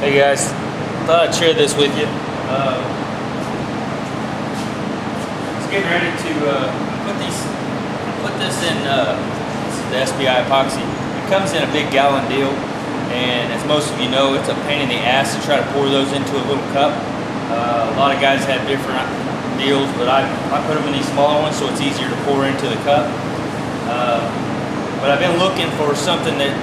Hey guys, thought I'd share this with you. Just getting ready to put this in this is the SBI epoxy. It comes in a big gallon deal, and as most of you know, it's a pain in the ass to try to pour those into a little cup. A lot of guys have different deals, but I put them in these smaller ones so it's easier to pour into the cup. But I've been looking for something that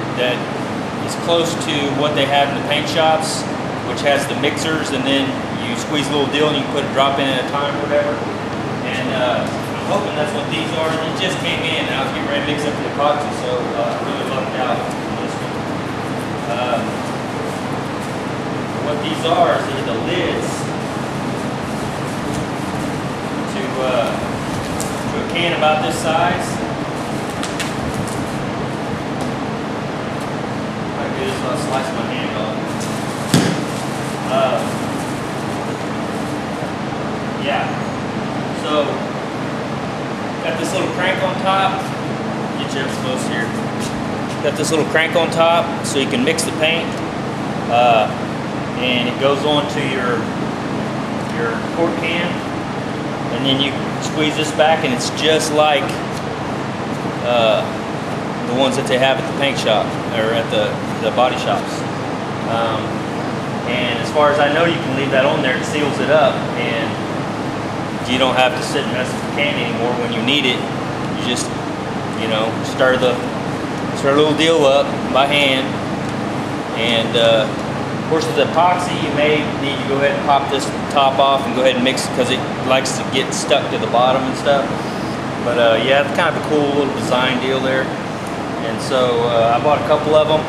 is close to what they have in the paint shops, which has the mixers, and then you squeeze a little deal and you can put a drop in at a time or whatever. And I'm hoping that's what these are. It just came in and I was getting ready to mix up the epoxy, so I really lucked out on this one. What these are is they're the lids to a can about this size. I'll slice my hand off. Yeah. So, got this little crank on top. Get you up close here. Got this little crank on top so you can mix the paint. And it goes on to your quart can. And then you squeeze this back and it's just like the ones that they have at the paint shop or at the body shops. And as far as I know, you can leave that on there, it seals it up, and you don't have to sit and mess with the can anymore. When you need it, you just, stir a little deal up by hand. And of course with the epoxy, you may need to go ahead and pop this top off and go ahead and mix it because it likes to get stuck to the bottom and stuff. But yeah, it's kind of a cool little design deal there. And so I bought a couple of them.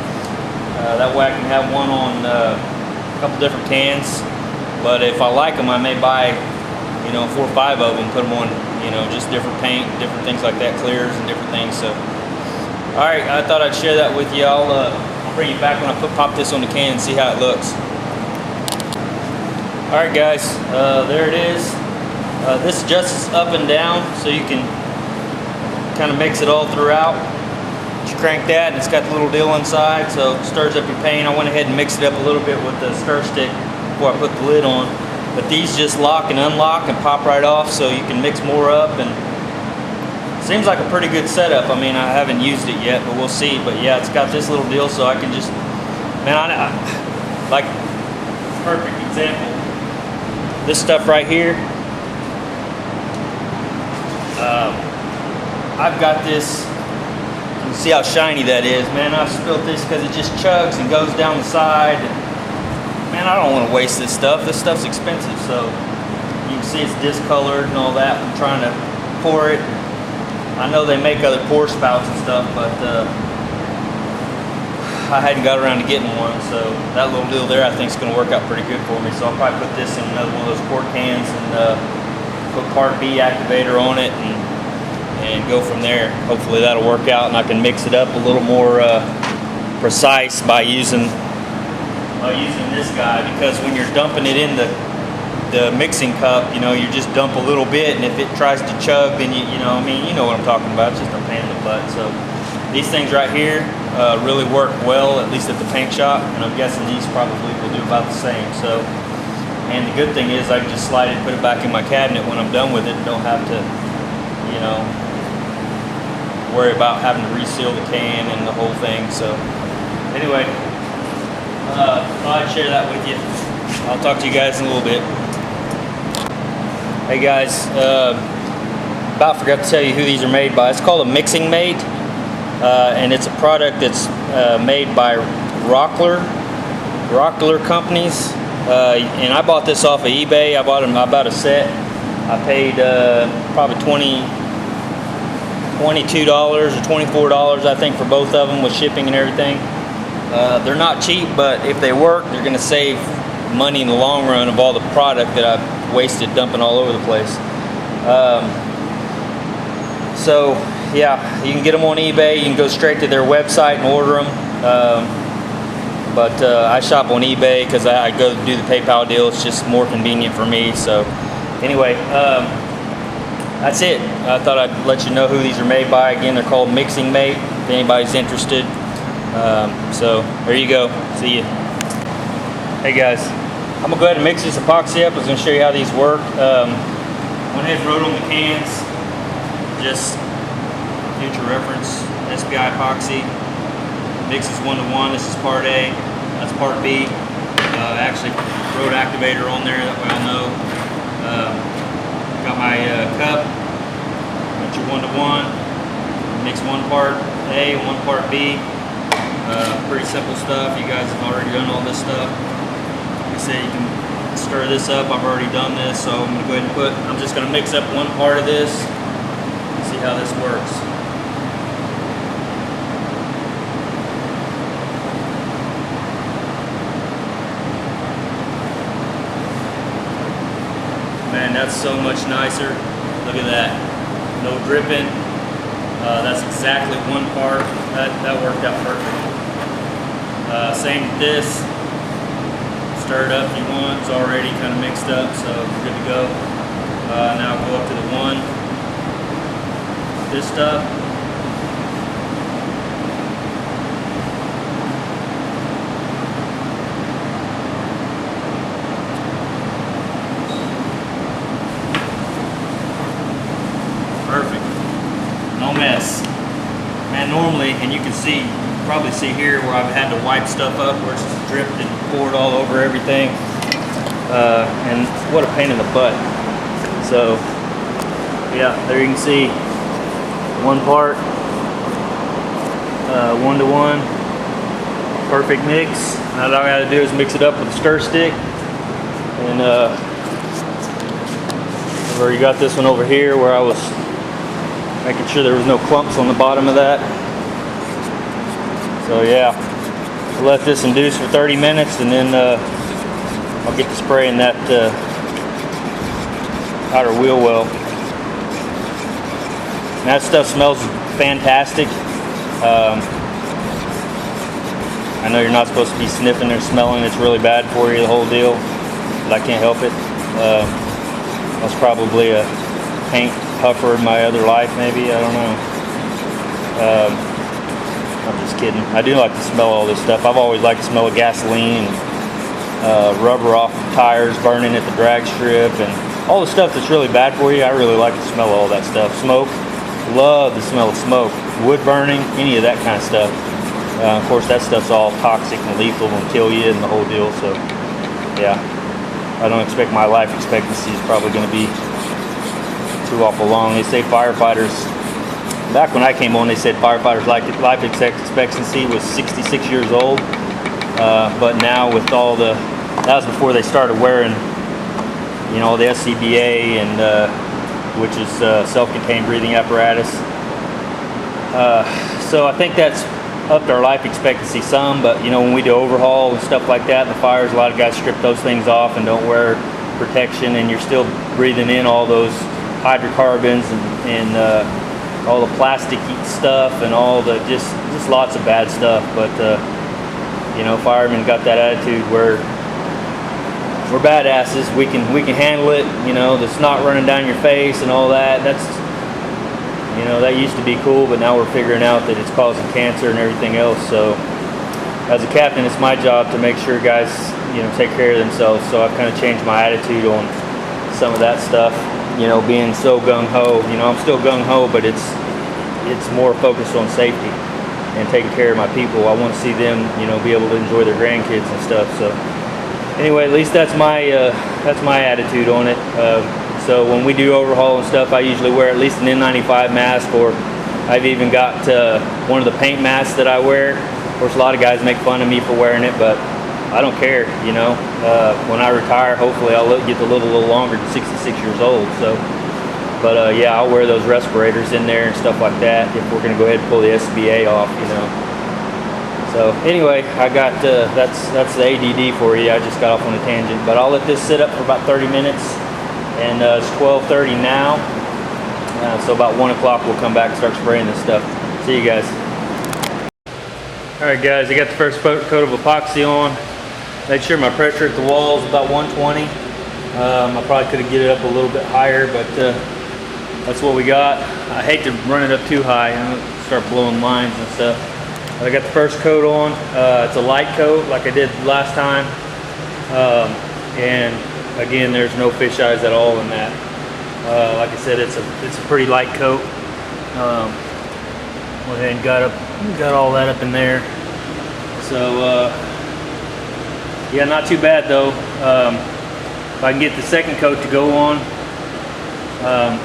That way I can have one on a couple different cans. But if I like them, I may buy, 4 or 5 of them, put them on, just different paint, different things like that, clears and different things. So, all right, I thought I'd share that with you. I'll bring you back when I pop this on the can and see how it looks. All right, guys, there it is. This adjusts up and down so you can kind of mix it all throughout. You crank that and it's got the little deal inside, so it stirs up your paint. I went ahead and mixed it up a little bit with the stir stick before I put the lid on. But these just lock and unlock and pop right off, so you can mix more up. And it seems like a pretty good setup. I mean, I haven't used it yet, but we'll see. But yeah, it's got this little deal, so I can just, I like, perfect example. This stuff right here. I've got this. You see how shiny that is, man. I spilled this because it just chugs and goes down the side. And, man, I don't want to waste this stuff. This stuff's expensive, so you can see it's discolored and all that from trying to pour it. I know they make other pour spouts and stuff, but I hadn't got around to getting one, so that little deal there I think is going to work out pretty good for me. So I'll probably put this in another one of those quart cans and put Part B activator on it and go from there. Hopefully that'll work out and I can mix it up a little more precise by using this guy, because when you're dumping it in the mixing cup, you just dump a little bit, and if it tries to chug, then you know what I'm talking about. It's just a pain in the butt. So these things right here really work well, at least at the paint shop, and I'm guessing these probably will do about the same. So, and the good thing is I can just slide it and put it back in my cabinet when I'm done with it and don't have to worry about having to reseal the can and the whole thing. So anyway, I'll share that with you. I'll talk to you guys in a little bit. Hey guys, about forgot to tell you who these are made by. It's called a Mixing Mate, and it's a product that's made by Rockler Companies. And I bought this off of eBay. I bought them about a set. I paid probably $22 or $24, I think, for both of them with shipping and everything. They're not cheap, but if they work, they're going to save money in the long run of all the product that I've wasted dumping all over the place. So yeah, you can get them on eBay. You can go straight to their website and order them. But I shop on eBay because I go do the PayPal deal. It's just more convenient for me. So anyway, that's it. I thought I'd let you know who these are made by. Again, they're called Mixing Mate, if anybody's interested. So there you go. See you. Hey guys, I'm gonna go ahead and mix this epoxy up. I was gonna show you how these work. Went ahead and wrote on the cans, just future reference, SPI epoxy. Mix is 1:1. This is part A, that's part B. Actually wrote activator on there, that way I'll know. Got my cup, got your 1:1. Mix one part A, one part B. Pretty simple stuff. You guys have already done all this stuff. Like I said, you can stir this up. I've already done this, so I'm gonna go ahead and I'm just gonna mix up one part of this and see how this works. Man, that's so much nicer. Look at that. No dripping. That's exactly one part. That worked out perfect. Same with this. Stir it up if you want. It's already kind of mixed up, so we're good to go. Now go up to the one. This stuff. Perfect. No mess. Man, normally, and you can see, probably see here where I've had to wipe stuff up where it's just dripped and poured all over everything. And what a pain in the butt. So, yeah, there you can see one part, 1:1, perfect mix. Now all I gotta do is mix it up with a stir stick. And I've already got this one over here where I was making sure there was no clumps on the bottom of that. So yeah, I'll let this induce for 30 minutes and then I'll get to spraying that outer wheel well. And that stuff smells fantastic. I know you're not supposed to be sniffing or smelling. It's really bad for you, the whole deal, but I can't help it. I was probably a paint puffer in my other life, maybe, I don't know. I'm just kidding. I do like to smell all this stuff. I've always liked the smell of gasoline, and rubber off of tires burning at the drag strip, and all the stuff that's really bad for you. I really like the smell of all that stuff. Smoke, love the smell of smoke. Wood burning, any of that kind of stuff. Of course, that stuff's all toxic and lethal and kill you and the whole deal. So, yeah, I don't expect my life expectancy is probably going to be too awful long. They say firefighters, back when I came on, they said firefighters' life expectancy was 66 years old. But now with all the, that was before they started wearing, you know, the SCBA and which is self-contained breathing apparatus. So I think that's upped our life expectancy some, but you know, when we do overhaul and stuff like that in the fires, a lot of guys strip those things off and don't wear protection, and you're still breathing in all those hydrocarbons and all the plastic stuff and all the just lots of bad stuff. But you know, firemen got that attitude where we're badasses. We can handle it. You know, the snot running down your face and all that. That's, you know, that used to be cool, but now we're figuring out that it's causing cancer and everything else. So as a captain, it's my job to make sure guys, you know, take care of themselves. So I've kind of changed my attitude on some of that stuff. You know, being so gung-ho. You know, I'm still gung-ho, but it's more focused on safety and taking care of my people. I want to see them, you know, be able to enjoy their grandkids and stuff. So anyway, at least that's my attitude on it. So when we do overhaul and stuff, I usually wear at least an N95 mask, or I've even got one of the paint masks that I wear. Of course, a lot of guys make fun of me for wearing it, but I don't care, you know. When I retire, hopefully I'll get to live a little longer than 66 years old. So, but yeah, I'll wear those respirators in there and stuff like that if we're going to go ahead and pull the SBA off, you know. So anyway, I got that's the ADD for you. I just got off on a tangent, but I'll let this sit up for about 30 minutes, and it's 12:30 now. So about 1 o'clock we'll come back and start spraying this stuff. See you guys. All right, guys, I got the first coat of epoxy on. Made sure my pressure at the wall is about 120. I probably could have get it up a little bit higher, but that's what we got. I hate to run it up too high and start blowing lines and stuff. I got the first coat on. It's a light coat like I did last time. And again, there's no fisheyes at all in that. Like I said, it's a pretty light coat. Went ahead and got all that up in there. So yeah, not too bad though. If I can get the second coat to go on, a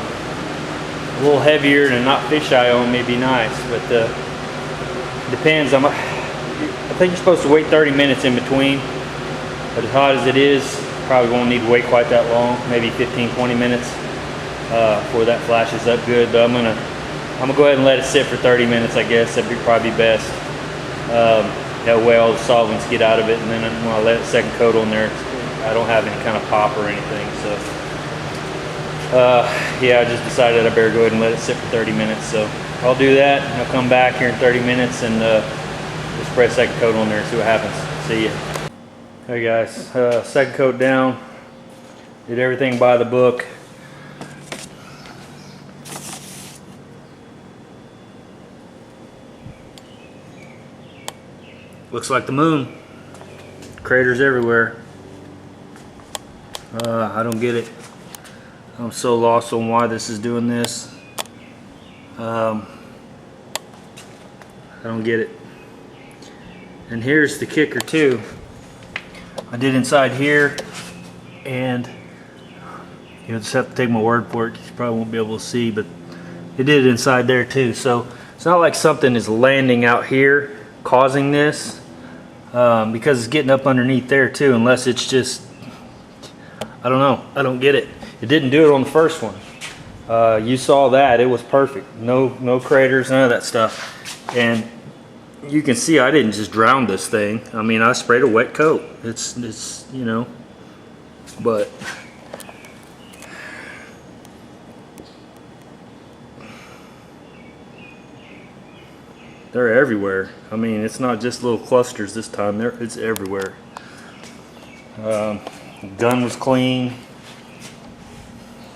little heavier and not fisheye on may be nice, but depends. I think you're supposed to wait 30 minutes in between, but as hot as it is, probably won't need to wait quite that long, maybe 15-20 minutes before that flashes up good. But I'm gonna go ahead and let it sit for 30 minutes, I guess. That'd probably be best. That way all the solvents get out of it, and then when I let the second coat on there, I don't have any kind of pop or anything. So yeah, I just decided I better go ahead and let it sit for 30 minutes. So I'll do that, and I'll come back here in 30 minutes and we'll spray a second coat on there and see what happens. See ya. Hey guys, second coat down. Did everything by the book. Looks like the moon. Craters everywhere. I don't get it. I'm so lost on why this is doing this. I don't get it. And here's the kicker too. I did inside here, and you'll just have to take my word for it. You probably won't be able to see, but it did inside there too. So it's not like something is landing out here causing this, because it's getting up underneath there too, unless it's just, I don't know, I don't get it. It didn't do it on the first one. You saw that, it was perfect. No craters, none of that stuff. And you can see I didn't just drown this thing. I mean, I sprayed a wet coat. It's you know, but they're everywhere. I mean, it's not just little clusters this time. It's everywhere. Gun was clean.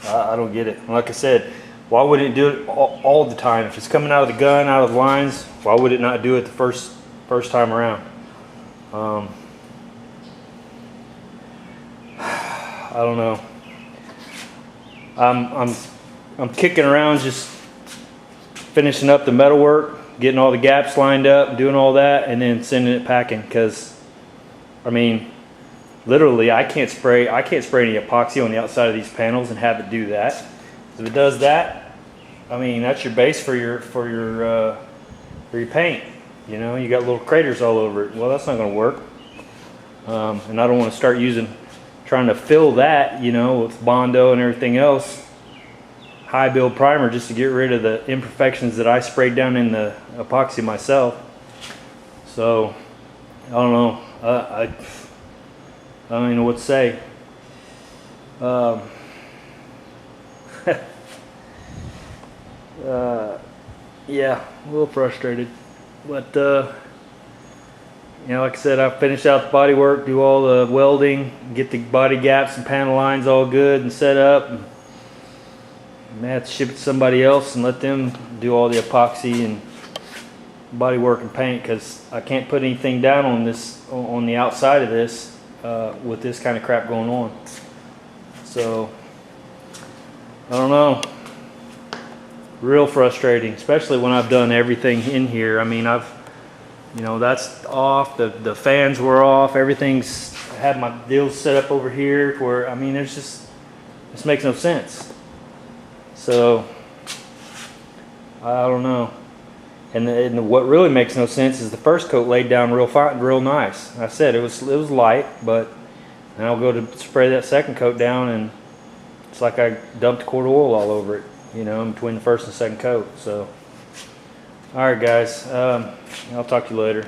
I don't get it. Like I said, why would it do it all the time? If it's coming out of the gun, out of the lines, why would it not do it the first time around? I don't know. I'm kicking around, just finishing up the metal work, getting all the gaps lined up, doing all that, and then sending it packing. Because, I mean, literally, I can't spray any epoxy on the outside of these panels and have it do that. If it does that, I mean, that's your base for your paint. You know, you got little craters all over it. Well, that's not going to work. And I don't want to start trying to fill that, you know, with Bondo and everything else, high build primer, just to get rid of the imperfections that I sprayed down in the epoxy myself. So I don't know. I don't even know what to say. Yeah, a little frustrated, but you know, like I said, I finish out the body work, do all the welding, get the body gaps and panel lines all good and set up. And I have to ship it to somebody else and let them do all the epoxy and body work and paint, because I can't put anything down on the outside of this with this kind of crap going on. So I don't know. Real frustrating, especially when I've done everything in here. I mean, you know, that's off, the fans were off, everything's, I had my deals set up over here where, I mean, this makes no sense. So I don't know. And what really makes no sense is the first coat laid down real fine, real nice. I said it was light, but now I'll go to spray that second coat down, and it's like I dumped a quart of oil all over it, you know, in between the first and second coat. So, all right, guys, I'll talk to you later.